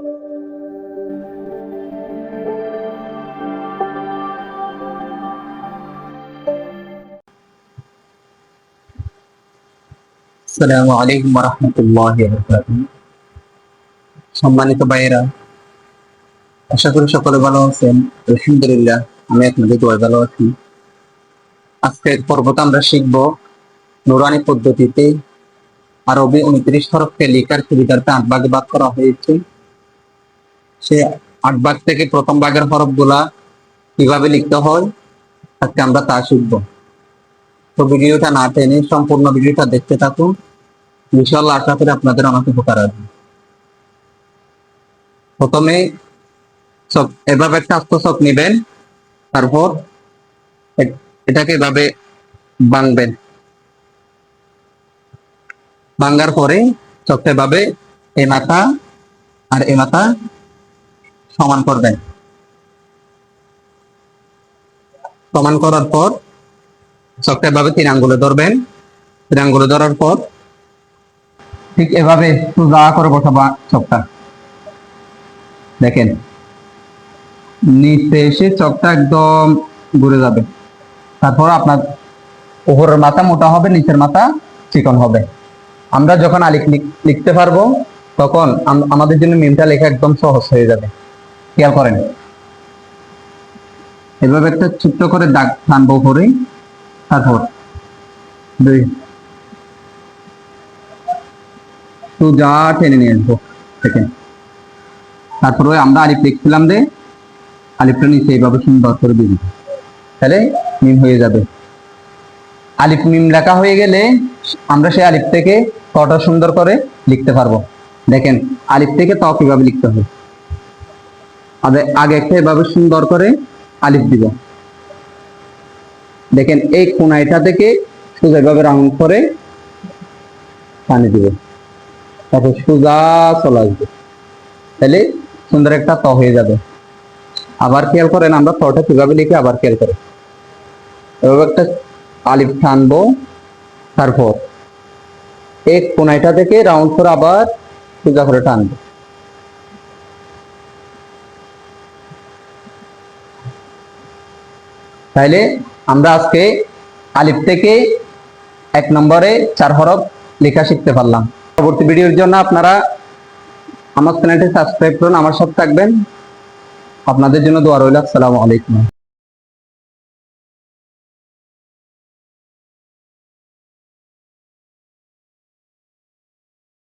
আসসালামু আলাইকুম ওয়া রাহমাতুল্লাহি ওয়া বারাকাতুহু। সম্মানিত ভাইয়েরা, আশা করি সকলে ভালো আছেন। আলহামদুলিল্লাহ, আমি আপনাদের দোয়ায় ভালো আছি। আজকের পর্বতে আমরা শিখব নুরানি পদ্ধতিতে আরবি 29 হরফকে লেখার সুবিধার্থে 8 ভাগে ভাগ করা হয়েছে। সে 8 ভাগ থেকে প্রথম ভাগের হরফগুলা কিভাবে লিখতে হয় আজকে আমরা তা শিখব। তো ভিডিওটা না টেনে সম্পূর্ণ ভিডিওটা দেখতে থাকুন। ইনশাআল্লাহ আশা করি আপনাদের অনেক উপকার আসবে। প্রথমে এভাবে একটা আস্ত চক নেবেন, তারপর এটাকে এভাবে ভাঙবেন। ভাঙার পরে চকটা এভাবে এই মাথা আর এই মাথা সমান করবেন। সমান করার পর চকটা এভাবে 3 আঙ্গুলে ধরবেন। 3 আঙ্গুলে ধরার পর ঠিক এভাবে সোজা করে বসাবা চকটা। দেখেন নিচে এসে চকটা একদম ঘুরে যাবে। তারপর আপনার উপরের মাথা মোটা হবে, নিচের মাথা চিকন হবে। আমরা যখন আলিফ লিখতে পারবো তখন আমাদের জন্য মিমটা লেখা একদম সহজ হয়ে যাবে। খেয়াল করেন, এভাবে একটা ছোট্ট করে দাগ টানবো উপরে, তারপর 2 সোজা টেনে নিয়ে আসবো। দেখেন, তারপরে আমরা আলিফ লিখছিলাম যে আলিফটা নিচে এইভাবে সুন্দর করে দিবি, তাহলে মিম হয়ে যাবে। আলিফ মিম লেখা হয়ে গেলে আমরা সেই আলিফ থেকে তটা সুন্দর করে লিখতে পারবো। দেখেন আলিফ থেকে ত কিভাবে লিখতে হবে। আগে একটা এভাবে সুন্দর করে আলিফ দিব। দেখেন এই কোনাইটা থেকে সোজা এভাবে রাউন্ড করে টানে দিব, তারপর সোজা চলে আসবে, তাহলে সুন্দর একটা ত হয়ে যাবে। আবার খেয়াল করেন আমরা তটা কিভাবে লিখি, আবার খেয়াল করেন। এভাবে একটা আলিফ টানবো, তারপর এক কোনাইটা থেকে রাউন্ড করে আবার সোজা করে টানবো। তাইলে আমরা আজকে আলিফ থেকে 1 নম্বরে 4 হরফ লেখা শিখতে পারলাম। পরবর্তী ভিডিওর জন্য আপনারা আমার চ্যানেলটি সাবস্ক্রাইব করুন, আমার সাথে থাকবেন। আপনাদের জন্য দোয়া রইল। আসসালামু আলাইকুম।